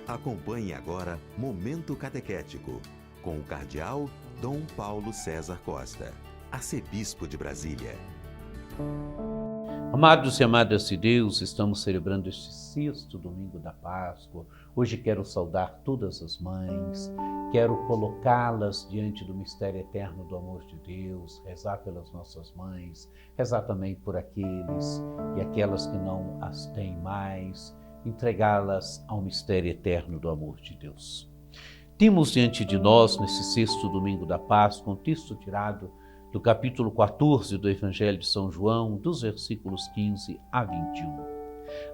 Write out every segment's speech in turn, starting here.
Acompanhe agora Momento Catequético, com o Cardeal Dom Paulo César Costa, arcebispo de Brasília. Amados e amadas de Deus, estamos celebrando este sexto domingo da Páscoa. Hoje quero saudar todas as mães, quero colocá-las diante do mistério eterno do amor de Deus, rezar pelas nossas mães, rezar também por aqueles e aquelas que não as têm mais, entregá-las ao mistério eterno do amor de Deus. Temos diante de nós, nesse sexto domingo da Páscoa, um texto tirado do capítulo 14 do Evangelho de São João, dos versículos 15 a 21.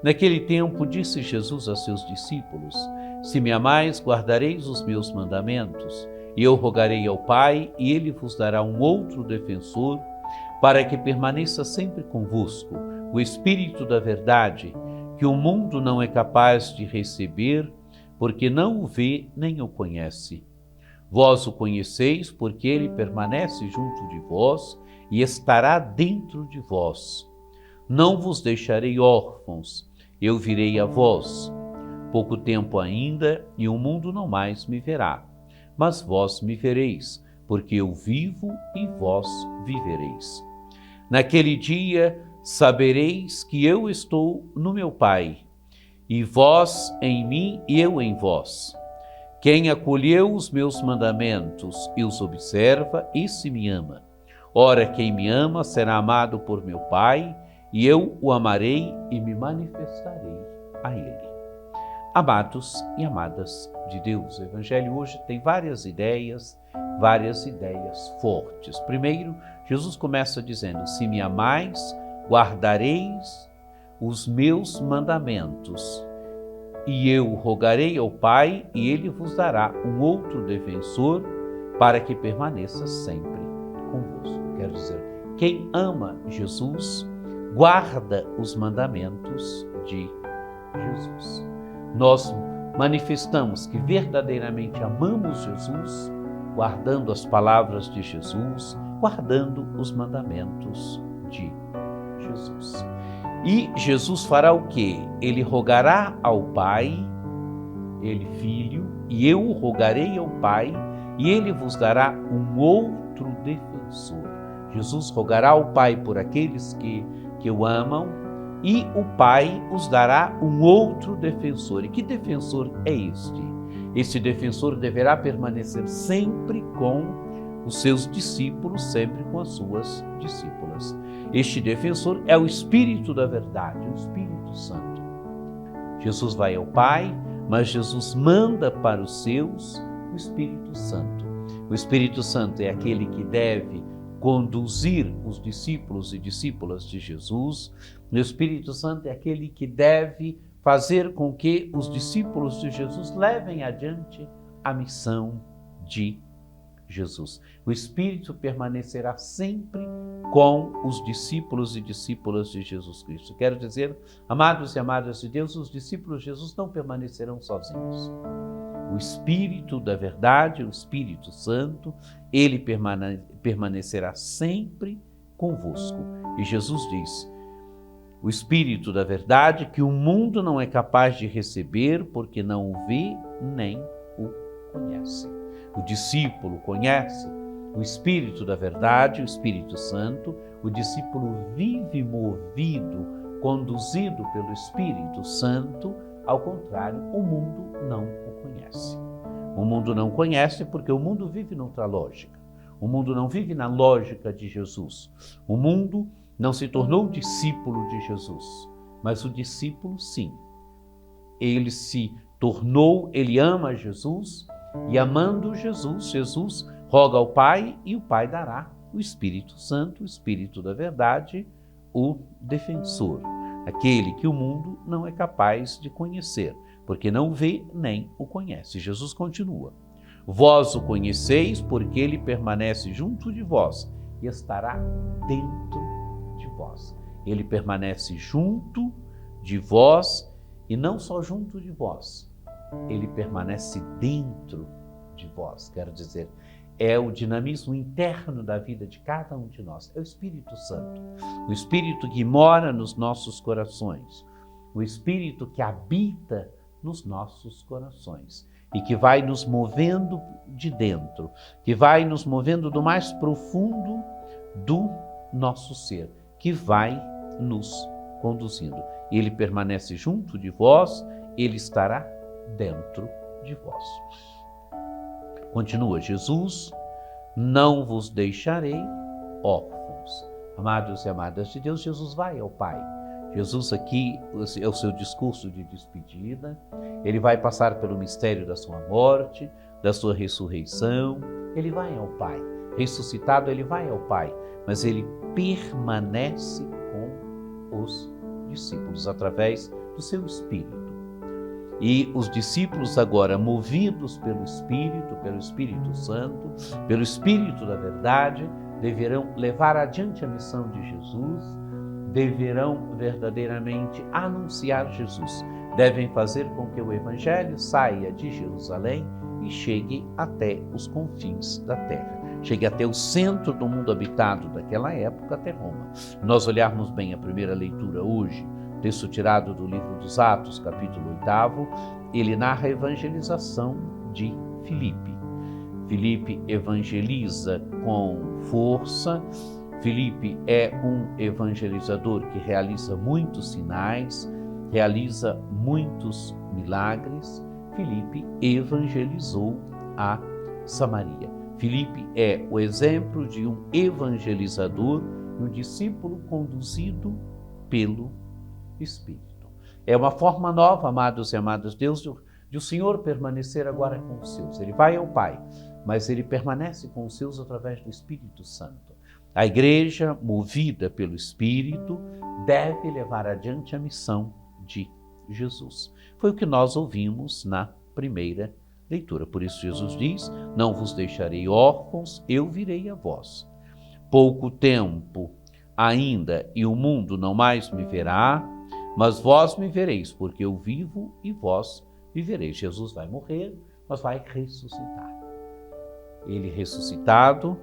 Naquele tempo, disse Jesus a seus discípulos: Se me amais, guardareis os meus mandamentos, e eu rogarei ao Pai, e ele vos dará um outro defensor, para que permaneça sempre convosco, o Espírito da verdade, que o mundo não é capaz de receber, porque não o vê nem o conhece. Vós o conheceis, porque ele permanece junto de vós e estará dentro de vós. Não vos deixarei órfãos, eu virei a vós. Pouco tempo ainda, e o mundo não mais me verá. Mas vós me vereis, porque eu vivo e vós vivereis. Naquele dia sabereis que eu estou no meu Pai, e vós em mim e eu em vós. Quem acolheu os meus mandamentos e os observa, esse me ama. Ora, quem me ama será amado por meu Pai, e eu o amarei e me manifestarei a ele. Amados e amadas de Deus, o Evangelho hoje tem várias ideias fortes. Primeiro, Jesus começa dizendo: se me amais, guardareis os meus mandamentos. E eu rogarei ao Pai, e ele vos dará um outro defensor, para que permaneça sempre convosco. Quero dizer, quem ama Jesus, guarda os mandamentos de Jesus. Nós manifestamos que verdadeiramente amamos Jesus, guardando as palavras de Jesus, guardando os mandamentos de Jesus. E Jesus fará o quê? Ele rogará ao Pai, ele Filho, e eu rogarei ao Pai, e ele vos dará um outro defensor. Jesus rogará ao Pai por aqueles que o amam, e o Pai os dará um outro defensor. E que defensor é este? Este defensor deverá permanecer sempre com os seus discípulos, sempre com as suas discípulas. Este defensor é o Espírito da verdade, o Espírito Santo. Jesus vai ao Pai, mas Jesus manda para os seus o Espírito Santo. O Espírito Santo é aquele que deve conduzir os discípulos e discípulas de Jesus. O Espírito Santo é aquele que deve fazer com que os discípulos de Jesus levem adiante a missão de Jesus. O Espírito permanecerá sempre com os discípulos e discípulas de Jesus Cristo. Quero dizer, amados e amadas de Deus, os discípulos de Jesus não permanecerão sozinhos. O Espírito da verdade, o Espírito Santo, ele permanecerá sempre convosco. E Jesus diz: o Espírito da verdade que o mundo não é capaz de receber, porque não o vê nem o conhece. O discípulo conhece o Espírito da verdade, o Espírito Santo. O discípulo vive movido, conduzido pelo Espírito Santo. Ao contrário, o mundo não o conhece. O mundo não conhece porque o mundo vive noutra lógica. O mundo não vive na lógica de Jesus. O mundo não se tornou discípulo de Jesus, mas o discípulo, sim. Ele se tornou, ele ama Jesus, e amando Jesus, Jesus roga ao Pai, e o Pai dará o Espírito Santo, o Espírito da verdade, o defensor, aquele que o mundo não é capaz de conhecer, porque não o vê nem o conhece. Jesus continua: vós o conheceis, porque ele permanece junto de vós e estará dentro de vós. Ele permanece junto de vós, e não só junto de vós, ele permanece dentro de vós. Quero dizer, é o dinamismo interno da vida de cada um de nós. É o Espírito Santo, o Espírito que mora nos nossos corações, o Espírito que habita nos nossos corações e que vai nos movendo de dentro, que vai nos movendo do mais profundo do nosso ser, que vai nos conduzindo. Ele permanece junto de vós, ele estará dentro de vós. Continua Jesus: não vos deixarei órfãos. Amados e amadas de Deus, Jesus vai ao Pai. Jesus aqui é o seu discurso de despedida, ele vai passar pelo mistério da sua morte, da sua ressurreição, ele vai ao Pai. Ressuscitado, ele vai ao Pai, mas ele permanece com os discípulos através do seu Espírito. E os discípulos agora, movidos pelo Espírito Santo, pelo Espírito da verdade, deverão levar adiante a missão de Jesus, deverão verdadeiramente anunciar Jesus, devem fazer com que o Evangelho saia de Jerusalém e chegue até os confins da terra, chegue até o centro do mundo habitado daquela época, até Roma. Nós olharmos bem a primeira leitura hoje, texto tirado do livro dos Atos, capítulo 8, ele narra a evangelização de Filipe. Filipe evangeliza com força. Filipe é um evangelizador que realiza muitos sinais, realiza muitos milagres. Filipe evangelizou a Samaria. Filipe é o exemplo de um evangelizador, um discípulo conduzido pelo Espírito. É uma forma nova, amados e amadas de Deus, de o Senhor permanecer agora com os seus. Ele vai ao Pai, mas ele permanece com os seus através do Espírito Santo. A igreja, movida pelo Espírito, deve levar adiante a missão de Jesus. Foi o que nós ouvimos na primeira leitura. Por isso Jesus diz: não vos deixarei órfãos, eu virei a vós. Pouco tempo ainda e o mundo não mais me verá, mas vós me vereis, porque eu vivo e vós vivereis. Jesus vai morrer, mas vai ressuscitar. Ele ressuscitado,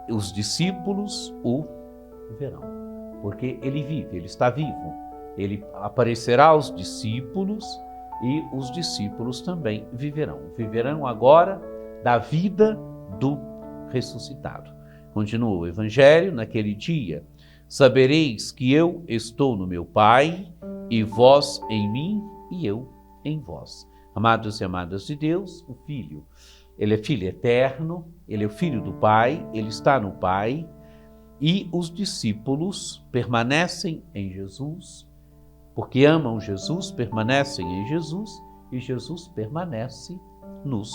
os discípulos o verão, porque ele vive, ele está vivo. Ele aparecerá aos discípulos e os discípulos também viverão. Viverão agora da vida do ressuscitado. Continua o Evangelho: naquele dia sabereis que eu estou no meu Pai, e vós em mim, e eu em vós. Amados e amadas de Deus, o Filho, ele é Filho eterno, ele é o Filho do Pai, ele está no Pai, e os discípulos permanecem em Jesus, porque amam Jesus, permanecem em Jesus, e Jesus permanece nos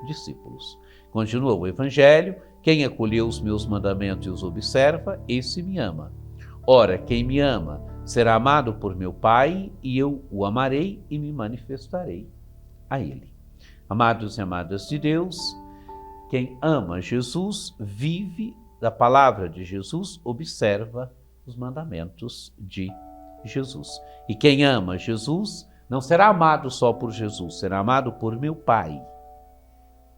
discípulos. Continua o Evangelho: quem acolheu os meus mandamentos e os observa, esse me ama. Ora, quem me ama será amado por meu Pai, e eu o amarei e me manifestarei a ele. Amados e amadas de Deus, quem ama Jesus vive da palavra de Jesus, observa os mandamentos de Jesus. E quem ama Jesus não será amado só por Jesus, será amado por meu Pai.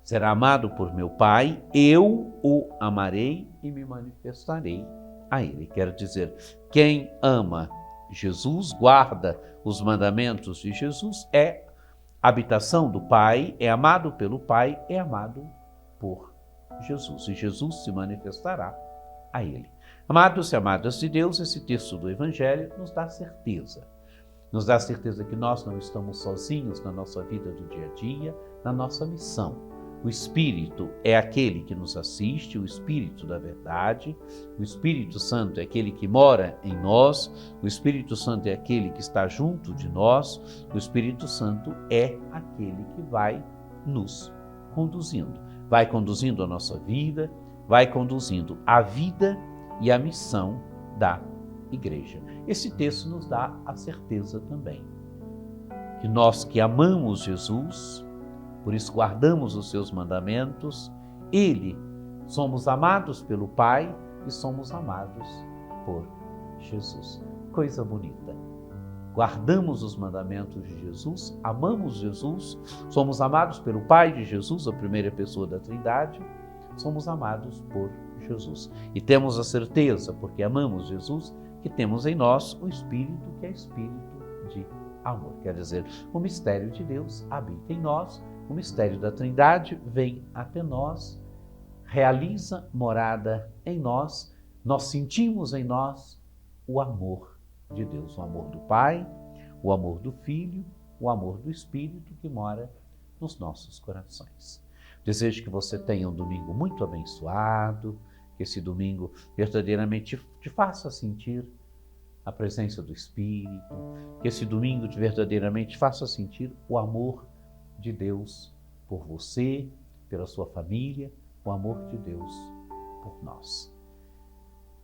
Será amado por meu Pai, eu o amarei e me manifestarei a ele. Quer dizer, quem ama Jesus, guarda os mandamentos de Jesus, é habitação do Pai, é amado pelo Pai, é amado por Jesus. E Jesus se manifestará a ele. Amados e amadas de Deus, esse texto do Evangelho nos dá certeza. Nos dá certeza que nós não estamos sozinhos na nossa vida do dia a dia, na nossa missão. O Espírito é aquele que nos assiste, o Espírito da verdade. O Espírito Santo é aquele que mora em nós. O Espírito Santo é aquele que está junto de nós. O Espírito Santo é aquele que vai nos conduzindo. Vai conduzindo a nossa vida, vai conduzindo a vida e a missão da igreja. Esse texto nos dá a certeza também que nós que amamos Jesus, por isso guardamos os seus mandamentos, somos amados pelo Pai e somos amados por Jesus. Coisa bonita. Guardamos os mandamentos de Jesus, amamos Jesus, somos amados pelo Pai de Jesus, a primeira pessoa da Trindade, somos amados por Jesus. E temos a certeza, porque amamos Jesus, que temos em nós o Espírito que é Espírito de amor. Quer dizer, o mistério de Deus habita em nós, o mistério da Trindade vem até nós, realiza morada em nós, nós sentimos em nós o amor de Deus, o amor do Pai, o amor do Filho, o amor do Espírito que mora nos nossos corações. Desejo que você tenha um domingo muito abençoado, que esse domingo verdadeiramente te faça sentir a presença do Espírito, que esse domingo verdadeiramente te faça sentir o amor de Deus por você, pela sua família, o amor de Deus por nós.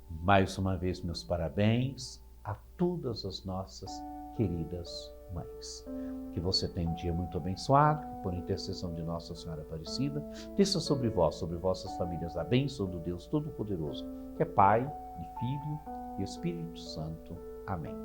Mais uma vez, meus parabéns a todas as nossas queridas mães. Que você tenha um dia muito abençoado, que por intercessão de Nossa Senhora Aparecida, desça sobre vós, sobre vossas famílias, a bênção do Deus Todo-Poderoso, que é Pai e Filho e Espírito Santo. Amém.